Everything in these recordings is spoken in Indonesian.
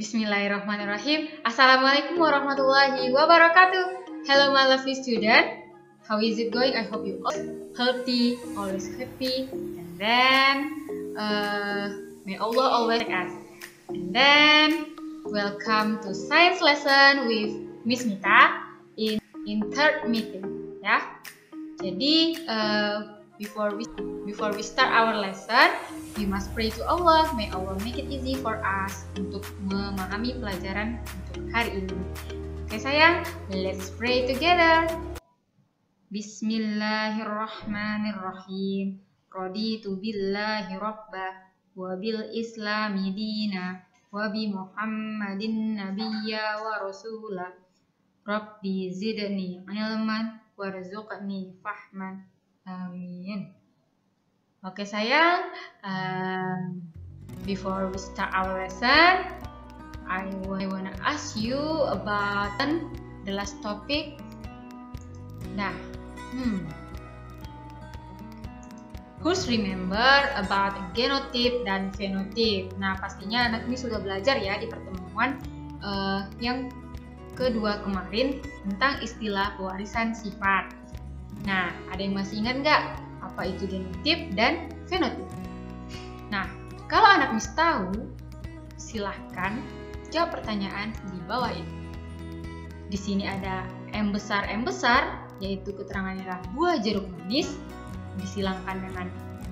Bismillahirrahmanirrahim. Assalamualaikum warahmatullahi wabarakatuh. Hello my lovely student. How is it going? I hope you all healthy, always happy, and then may Allah always take us. And then welcome to science lesson with Miss Mita in third meeting. Ya. Jadi before we start our lesson, we must pray to Allah. May Allah make it easy for us untuk memahami pelajaran untuk hari ini. Oke sayang, let's pray together. Bismillahirrahmanirrahim. Raditu billahi rabba wa bil islami dina wa bi Muhammadin nabiyya wa rasula. Rabbi zidni ilman warzuqni fahman. Amin. Oke sayang, before we start our lesson, I wanna ask you about the last topic. Nah, who's remember about genotype dan phenotype? Nah, pastinya anak ini sudah belajar ya di pertemuan yang kedua kemarin tentang istilah pewarisan sifat. Nah, ada yang masih ingat nggak apa itu genotip dan fenotip? Nah, kalau anak Miss tahu, silahkan jawab pertanyaan di bawah ini. Di sini ada M besar, yaitu keterangannya adalah buah jeruk manis, disilangkan dengan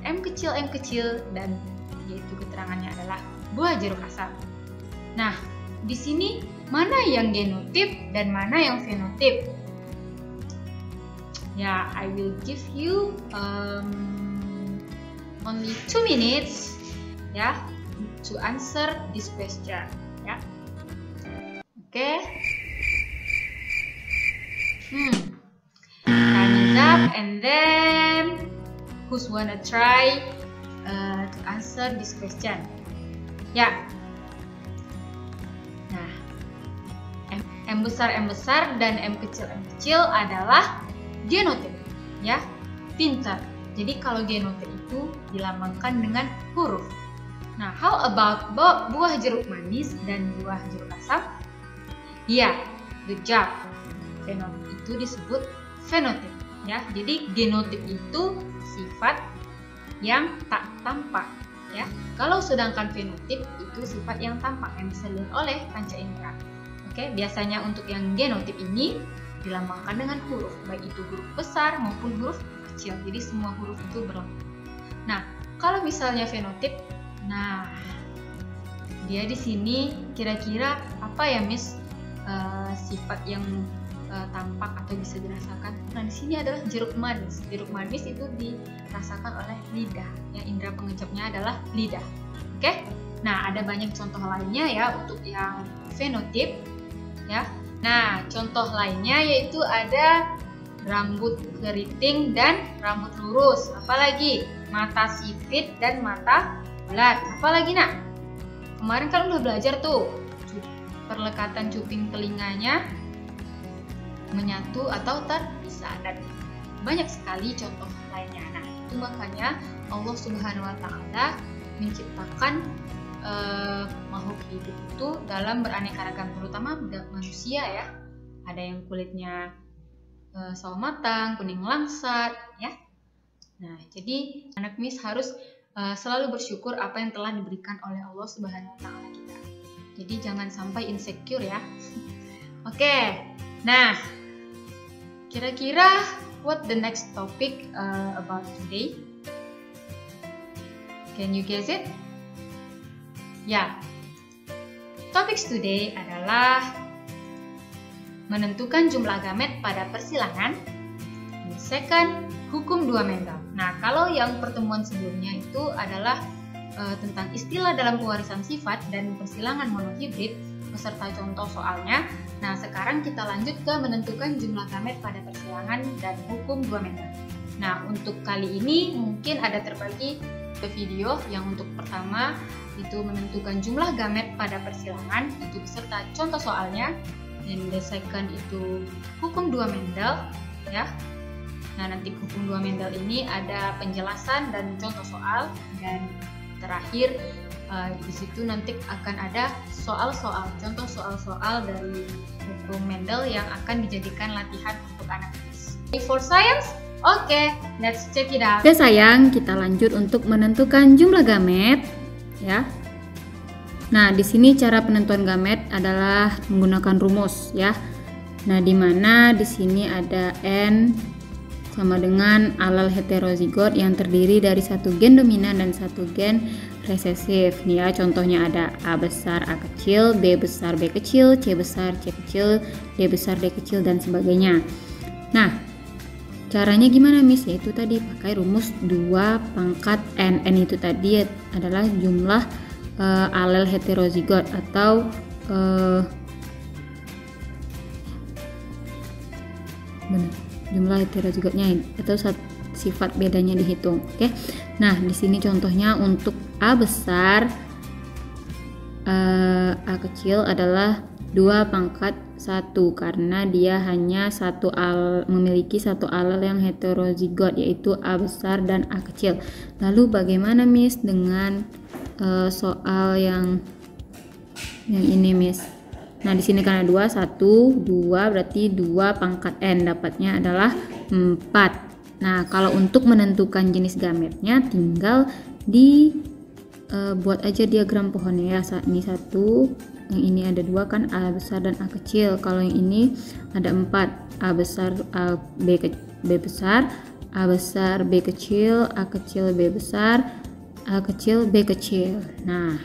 M kecil, dan yaitu keterangannya adalah buah jeruk asam. Nah, di sini mana yang genotip dan mana yang fenotip? Ya, I will give you only 2 minutes ya to answer this question ya. Oke. Time is up, and then who's wanna try to answer this question? Ya. Nah, M besar dan M kecil adalah genotip, ya, pintar. Jadi kalau genotip itu dilambangkan dengan huruf. Nah, how about buah jeruk manis dan buah jeruk asam? Ya, good job. Fenotip itu disebut fenotip, ya. Jadi genotip itu sifat yang tak tampak, ya. Kalau sedangkan fenotip itu sifat yang tampak yang bisa dilihat oleh panca indera. Oke, biasanya untuk yang genotip ini dilambangkan dengan huruf, baik itu huruf besar maupun huruf kecil. Jadi semua huruf itu berlaku. Nah, kalau misalnya fenotip, nah dia di sini kira-kira apa ya, Miss? Sifat yang tampak atau bisa dirasakan. Nah, di sini adalah jeruk manis. Jeruk manis itu dirasakan oleh lidah. Ya, indera pengecapnya adalah lidah. Oke? Nah, ada banyak contoh lainnya ya untuk yang fenotip, ya. Nah, contoh lainnya yaitu ada rambut keriting dan rambut lurus. Apalagi mata sipit dan mata bulat. Apalagi nak? Kemarin kan udah belajar tuh perlekatan cuping telinganya menyatu atau terpisah, dan banyak sekali contoh lainnya. Nah, itu makanya Allah Subhanahu wa Ta'ala menciptakan makhluk hidup itu dalam beraneka ragam, terutama manusia ya. Ada yang kulitnya sawo matang, kuning langsat ya. Nah, jadi anak Miss harus selalu bersyukur apa yang telah diberikan oleh Allah Subhanahu wa Ta'ala kita. Jadi jangan sampai insecure ya. Oke. Nah, kira-kira what the next topic about today? Can you guess it? Ya, topik today adalah menentukan jumlah gamet pada persilangan. Second, hukum 2 Mendel. Nah, kalau yang pertemuan sebelumnya itu adalah tentang istilah dalam pewarisan sifat dan persilangan monohibrid beserta contoh soalnya. Nah, sekarang kita lanjut ke menentukan jumlah gamet pada persilangan dan hukum 2 Mendel. Nah, untuk kali ini mungkin ada terbagi ke video. Yang untuk pertama itu menentukan jumlah gamet pada persilangan itu beserta contoh soalnya, dan the second itu hukum 2 Mendel ya. Nah, nanti hukum 2 Mendel ini ada penjelasan dan contoh soal, dan terakhir Di situ nanti akan ada soal-soal, contoh soal-soal dari buku Mendel yang akan dijadikan latihan untuk anak MIS. For science, oke, let's check it out. Oke sayang, kita lanjut untuk menentukan jumlah gamet, ya. Nah, di sini cara penentuan gamet adalah menggunakan rumus, ya. Nah, di mana di sini ada N sama dengan alel heterozigot yang terdiri dari satu gen dominan dan satu gen resesif. Nih ya, contohnya ada A besar A kecil, B besar B kecil, C besar C kecil, D besar D kecil, dan sebagainya. Nah, caranya gimana Miss? Yaitu tadi pakai rumus 2 pangkat N. N itu tadi adalah jumlah alel heterozigot atau jumlah heterozigotnya atau sifat bedanya dihitung. Oke. Nah, di sini contohnya untuk A besar A kecil adalah 2 pangkat 1 karena dia hanya memiliki satu alel yang heterozigot, yaitu A besar dan A kecil. Lalu bagaimana Miss dengan soal yang ini Miss? Nah, di sini karena 2, 1, 2 berarti 2 pangkat N, dapatnya adalah 4. Nah, kalau untuk menentukan jenis gametnya tinggal buat aja diagram pohonnya ya. Ini 1, yang ini ada 2 kan, A besar dan A kecil. Kalau yang ini ada 4, A besar B besar, A besar B kecil, A kecil B besar, A kecil B kecil. Nah,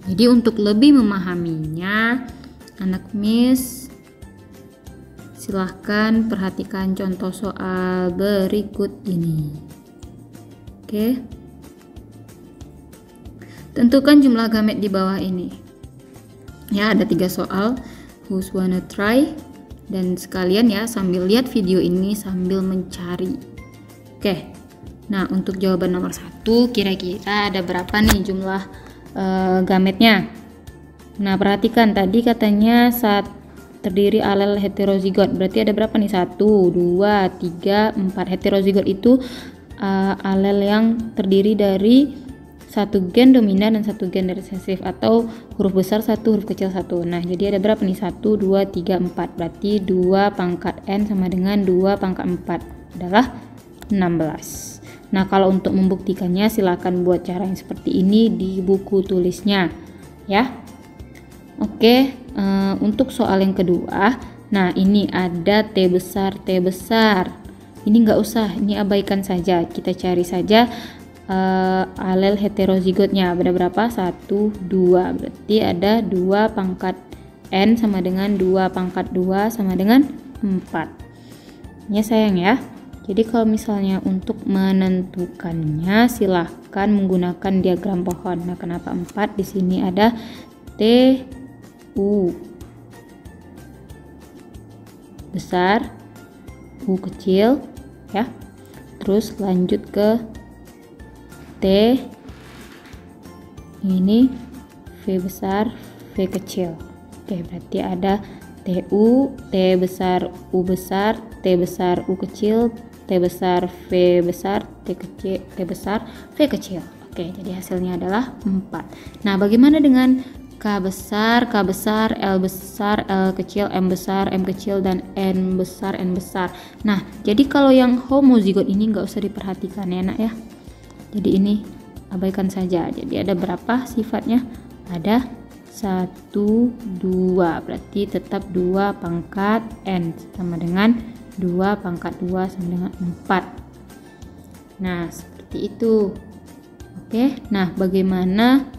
jadi untuk lebih memahaminya, anak Miss silahkan perhatikan contoh soal berikut ini. Oke. Tentukan jumlah gamet di bawah ini. Ya, ada 3 soal. Who's wanna try? Dan sekalian ya sambil lihat video ini sambil mencari. Oke. Nah, untuk jawaban nomor 1 kira-kira ada berapa nih jumlah gametnya? Nah, perhatikan tadi katanya terdiri alel heterozigot. Berarti ada berapa nih? 1, 2, 3, 4. Heterozigot itu alel yang terdiri dari satu gen dominan dan satu gen resesif, atau huruf besar 1, huruf kecil 1. Nah, jadi ada berapa nih? 1, 2, 3, 4. Berarti 2 pangkat N sama dengan 2 pangkat 4 adalah 16. Nah, kalau untuk membuktikannya silakan buat cara yang seperti ini di buku tulisnya ya. Oke, untuk soal yang kedua, nah ini ada T besar. Ini nggak usah, ini abaikan saja. Kita cari saja alel heterozigotnya. Ada berapa? 1, 2. Berarti ada 2 pangkat N sama dengan 2 pangkat 2 sama dengan 4. Ya sayang ya. Jadi kalau misalnya untuk menentukannya silahkan menggunakan diagram pohon. Nah, kenapa 4? Di sini ada U besar, U kecil ya. Terus lanjut ke T, ini V besar, V kecil. Oke, berarti ada TU, T besar, U besar, T besar, U kecil, T besar, V besar, T besar, V kecil. Oke, jadi hasilnya adalah 4. Nah, bagaimana dengan K besar, L besar, L kecil, M besar, M kecil, dan N besar, N besar. Nah, jadi kalau yang homozigot ini nggak usah diperhatikan ya nak ya. Jadi ini abaikan saja. Jadi ada berapa sifatnya? Ada 1, 2. Berarti tetap 2 pangkat N sama dengan 2 pangkat 2 sama dengan 4. Nah, seperti itu. Oke, nah bagaimana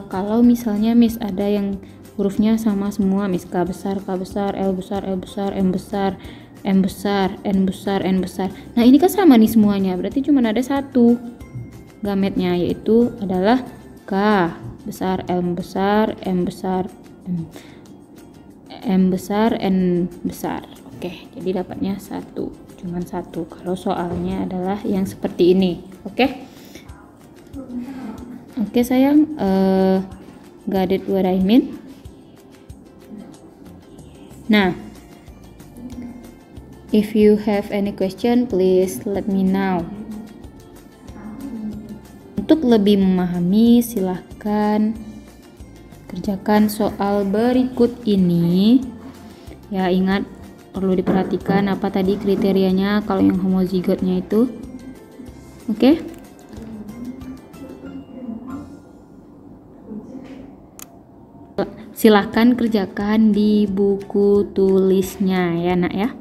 kalau misalnya Miss ada yang hurufnya sama semua, Miss K besar, L besar, M besar, M besar, N besar, N besar. Nah, ini kan sama nih semuanya. Berarti cuma ada 1 gametnya, yaitu adalah K besar, L besar, M besar, M besar, N besar. Oke, jadi dapatnya 1, cuman 1 kalau soalnya adalah yang seperti ini. Oke sayang, got it what I mean? Nah, if you have any question, please let me know. Untuk lebih memahami, silahkan kerjakan soal berikut ini. Ya, ingat perlu diperhatikan apa tadi kriterianya kalau yang homozigotnya itu. Oke. Silahkan kerjakan di buku tulisnya ya nak ya.